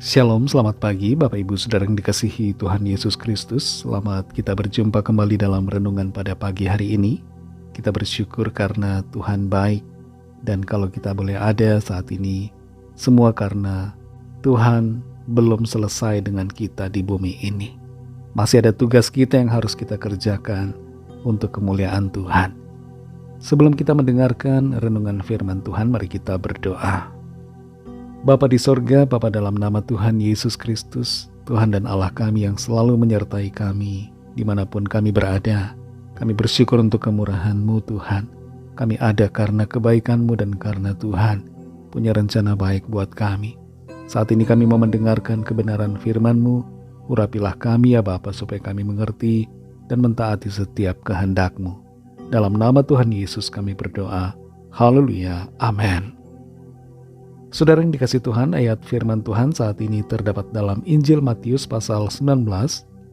Shalom, selamat pagi Bapak Ibu Saudara yang dikasihi Tuhan Yesus Kristus. Selamat kita berjumpa kembali dalam renungan pada pagi hari ini. Kita bersyukur karena Tuhan baik, dan kalau kita boleh ada saat ini, semua karena Tuhan belum selesai dengan kita di bumi ini. Masih ada tugas kita yang harus kita kerjakan untuk kemuliaan Tuhan. Sebelum kita mendengarkan renungan firman Tuhan, mari kita berdoa. Bapa di sorga, Bapa dalam nama Tuhan Yesus Kristus, Tuhan dan Allah kami yang selalu menyertai kami dimanapun kami berada. Kami bersyukur untuk kemurahan-Mu Tuhan. Kami ada karena kebaikan-Mu dan karena Tuhan punya rencana baik buat kami. Saat ini kami mau mendengarkan kebenaran firman-Mu. Urapilah kami ya Bapa supaya kami mengerti dan mentaati setiap kehendak-Mu. Dalam nama Tuhan Yesus kami berdoa. Haleluya. Amin. Saudara yang dikasih Tuhan, ayat firman Tuhan saat ini terdapat dalam Injil Matius pasal 19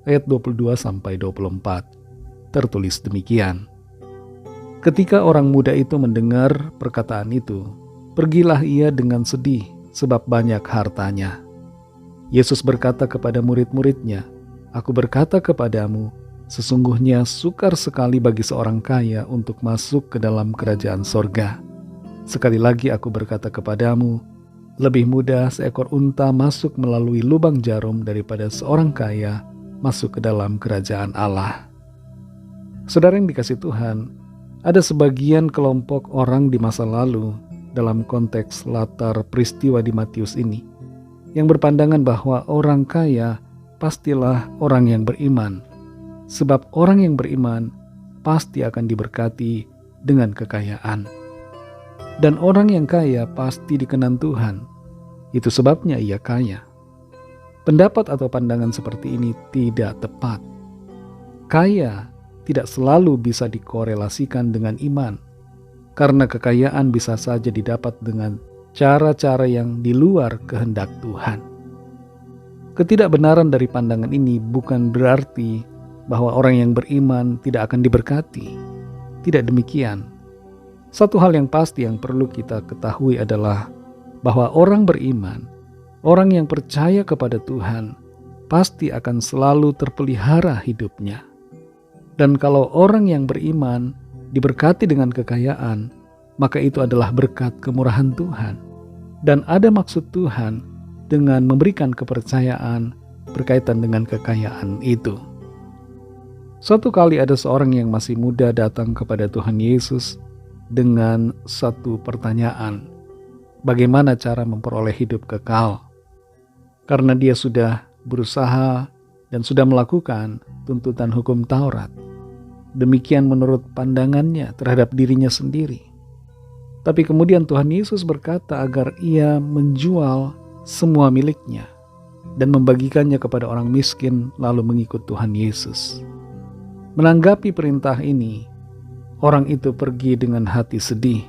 ayat 22-24. Tertulis demikian. Ketika orang muda itu mendengar perkataan itu, pergilah ia dengan sedih sebab banyak hartanya. Yesus berkata kepada murid-muridnya, "Aku berkata kepadamu, sesungguhnya sukar sekali bagi seorang kaya untuk masuk ke dalam kerajaan sorga. Sekali lagi aku berkata kepadamu, lebih mudah seekor unta masuk melalui lubang jarum daripada seorang kaya masuk ke dalam kerajaan Allah." Saudara yang dikasih Tuhan, ada sebagian kelompok orang di masa lalu dalam konteks latar peristiwa di Matius ini yang berpandangan bahwa orang kaya pastilah orang yang beriman, sebab orang yang beriman pasti akan diberkati dengan kekayaan. Dan orang yang kaya pasti dikenan Tuhan. Itu sebabnya ia kaya. Pendapat atau pandangan seperti ini tidak tepat. Kaya tidak selalu bisa dikorelasikan dengan iman, karena kekayaan bisa saja didapat dengan cara-cara yang di luar kehendak Tuhan. Ketidakbenaran dari pandangan ini bukan berarti bahwa orang yang beriman tidak akan diberkati. Tidak demikian. Satu hal yang pasti yang perlu kita ketahui adalah bahwa orang beriman, orang yang percaya kepada Tuhan, pasti akan selalu terpelihara hidupnya. Dan kalau orang yang beriman diberkati dengan kekayaan, maka itu adalah berkat kemurahan Tuhan. Dan ada maksud Tuhan dengan memberikan kepercayaan berkaitan dengan kekayaan itu. Suatu kali ada seorang yang masih muda datang kepada Tuhan Yesus dengan satu pertanyaan, bagaimana cara memperoleh hidup kekal? Karena dia sudah berusaha dan sudah melakukan tuntutan hukum Taurat. Demikian menurut pandangannya terhadap dirinya sendiri. Tapi kemudian Tuhan Yesus berkata agar ia menjual semua miliknya dan membagikannya kepada orang miskin lalu mengikut Tuhan Yesus. Menanggapi perintah ini, orang itu pergi dengan hati sedih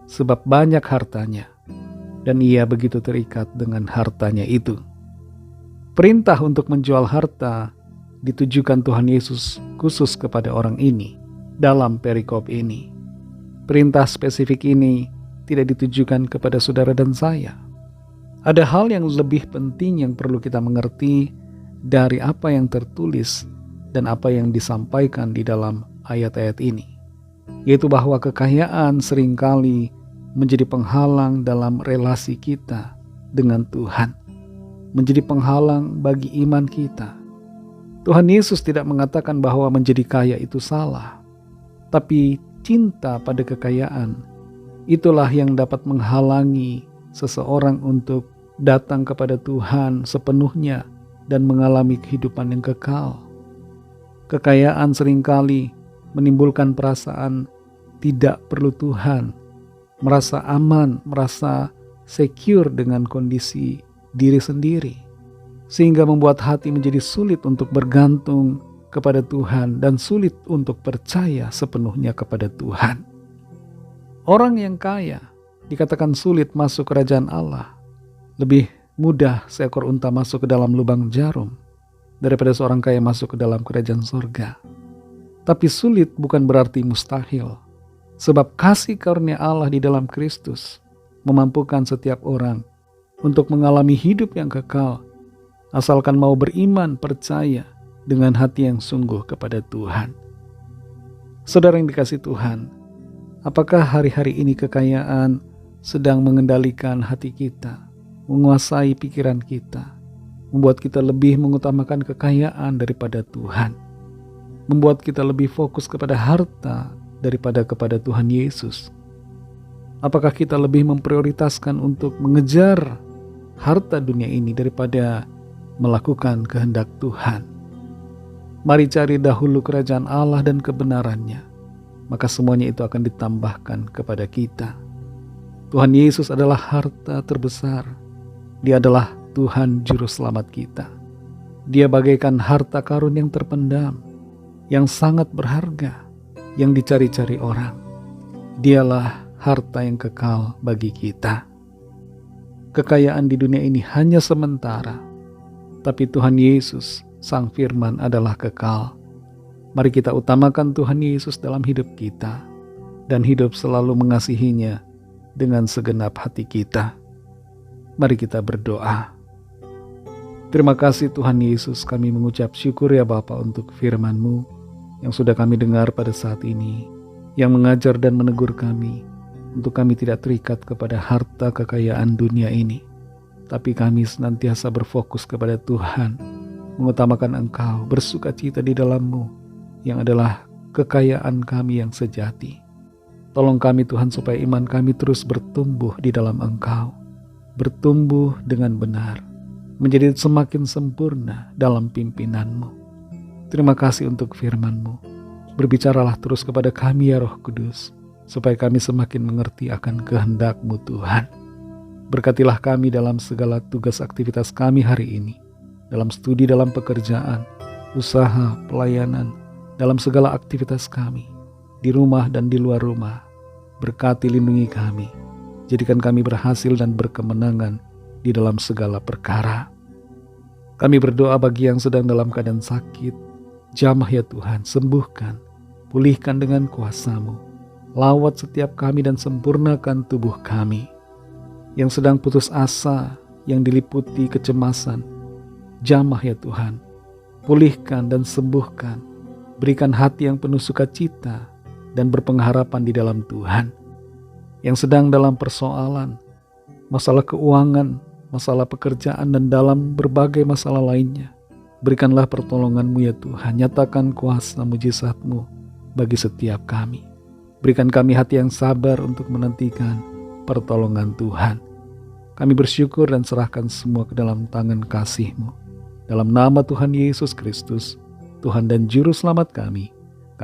sebab banyak hartanya, dan ia begitu terikat dengan hartanya itu. Perintah untuk menjual harta ditujukan Tuhan Yesus khusus kepada orang ini dalam perikop ini. Perintah spesifik ini tidak ditujukan kepada saudara dan saya. Ada hal yang lebih penting yang perlu kita mengerti dari apa yang tertulis dan apa yang disampaikan di dalam ayat-ayat ini, yaitu bahwa kekayaan seringkali menjadi penghalang dalam relasi kita dengan Tuhan, menjadi penghalang bagi iman kita. Tuhan Yesus tidak mengatakan bahwa menjadi kaya itu salah, tapi cinta pada kekayaan itulah yang dapat menghalangi seseorang untuk datang kepada Tuhan sepenuhnya dan mengalami kehidupan yang kekal. Kekayaan seringkali menimbulkan perasaan tidak perlu Tuhan, merasa aman, merasa secure dengan kondisi diri sendiri, sehingga membuat hati menjadi sulit untuk bergantung kepada Tuhan dan sulit untuk percaya sepenuhnya kepada Tuhan. Orang yang kaya dikatakan sulit masuk kerajaan Allah. Lebih mudah seekor unta masuk ke dalam lubang jarum daripada seorang kaya masuk ke dalam kerajaan sorga. Tapi sulit bukan berarti mustahil, sebab kasih karunia Allah di dalam Kristus memampukan setiap orang untuk mengalami hidup yang kekal, asalkan mau beriman, percaya dengan hati yang sungguh kepada Tuhan. Saudara yang dikasihi Tuhan, apakah hari-hari ini kekayaan sedang mengendalikan hati kita, menguasai pikiran kita, membuat kita lebih mengutamakan kekayaan daripada Tuhan, membuat kita lebih fokus kepada harta daripada kepada Tuhan Yesus? Apakah kita lebih memprioritaskan untuk mengejar harta dunia ini daripada melakukan kehendak Tuhan? Mari cari dahulu kerajaan Allah dan kebenarannya, maka semuanya itu akan ditambahkan kepada kita. Tuhan Yesus adalah harta terbesar. Dia adalah Tuhan Juru Selamat kita. Dia bagaikan harta karun yang terpendam, yang sangat berharga, yang dicari-cari orang. Dialah harta yang kekal bagi kita. Kekayaan di dunia ini hanya sementara, tapi Tuhan Yesus, Sang Firman, adalah kekal. Mari kita utamakan Tuhan Yesus dalam hidup kita dan hidup selalu mengasihinya dengan segenap hati kita. Mari kita berdoa. Terima kasih Tuhan Yesus, kami mengucap syukur ya Bapa untuk firman-Mu yang sudah kami dengar pada saat ini, yang mengajar dan menegur kami untuk kami tidak terikat kepada harta kekayaan dunia ini, tapi kami senantiasa berfokus kepada Tuhan, mengutamakan Engkau, bersuka cita di dalam-Mu yang adalah kekayaan kami yang sejati. Tolong kami Tuhan supaya iman kami terus bertumbuh di dalam Engkau, bertumbuh dengan benar, menjadi semakin sempurna dalam pimpinan-Mu. Terima kasih untuk firman-Mu. Berbicaralah terus kepada kami ya Roh Kudus, supaya kami semakin mengerti akan kehendak-Mu Tuhan. Berkatilah kami dalam segala tugas aktivitas kami hari ini, dalam studi, dalam pekerjaan, usaha, pelayanan, dalam segala aktivitas kami, di rumah dan di luar rumah. Berkati, lindungi kami, jadikan kami berhasil dan berkemenangan di dalam segala perkara. Kami berdoa bagi yang sedang dalam keadaan sakit, jamah ya Tuhan, sembuhkan, pulihkan dengan kuasa-Mu, lawat setiap kami dan sempurnakan tubuh kami. Yang sedang putus asa, yang diliputi kecemasan, jamah ya Tuhan, pulihkan dan sembuhkan, berikan hati yang penuh sukacita dan berpengharapan di dalam Tuhan. Yang sedang dalam persoalan, masalah keuangan, masalah pekerjaan dan dalam berbagai masalah lainnya, berikanlah pertolongan-Mu ya Tuhan, nyatakan kuasa mujizat-Mu bagi setiap kami. Berikan kami hati yang sabar untuk menantikan pertolongan Tuhan. Kami bersyukur dan serahkan semua ke dalam tangan kasih-Mu. Dalam nama Tuhan Yesus Kristus, Tuhan dan Juru Selamat kami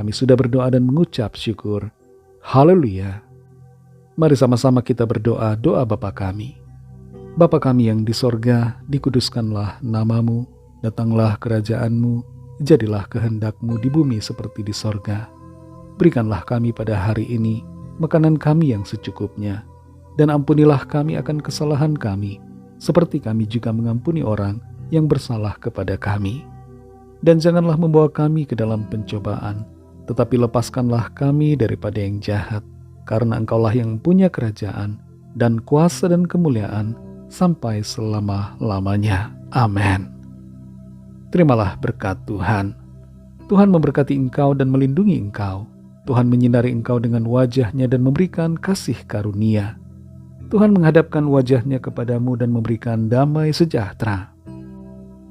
sudah berdoa dan mengucap syukur. Haleluya. Mari sama-sama kita berdoa doa Bapa kami. Bapa kami yang di sorga, dikuduskanlah nama-Mu, datanglah kerajaan-Mu, jadilah kehendak-Mu di bumi seperti di sorga. Berikanlah kami pada hari ini makanan kami yang secukupnya, dan ampunilah kami akan kesalahan kami, seperti kami juga mengampuni orang yang bersalah kepada kami. Dan janganlah membawa kami ke dalam pencobaan, tetapi lepaskanlah kami daripada yang jahat, karena Engkaulah yang punya kerajaan, dan kuasa dan kemuliaan, sampai selama-lamanya. Amin. Terimalah berkat Tuhan. Tuhan memberkati engkau dan melindungi engkau. Tuhan menyinari engkau dengan wajah-Nya dan memberikan kasih karunia. Tuhan menghadapkan wajah-Nya kepadamu dan memberikan damai sejahtera.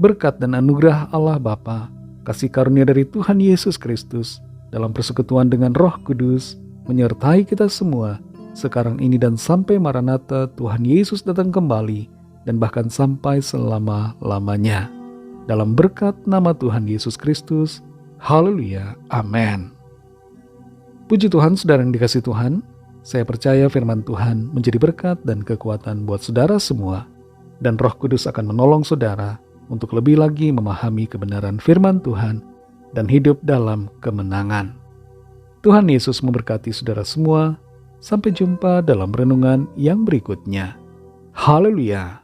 Berkat dan anugerah Allah Bapa, kasih karunia dari Tuhan Yesus Kristus, dalam persekutuan dengan Roh Kudus, menyertai kita semua, sekarang ini dan sampai Maranatha Tuhan Yesus datang kembali, dan bahkan sampai selama-lamanya. Dalam berkat nama Tuhan Yesus Kristus, haleluya, amin. Puji Tuhan, saudara yang dikasihi Tuhan, saya percaya firman Tuhan menjadi berkat dan kekuatan buat saudara semua, dan Roh Kudus akan menolong saudara untuk lebih lagi memahami kebenaran firman Tuhan dan hidup dalam kemenangan. Tuhan Yesus memberkati saudara semua. Sampai jumpa dalam renungan yang berikutnya. Haleluya.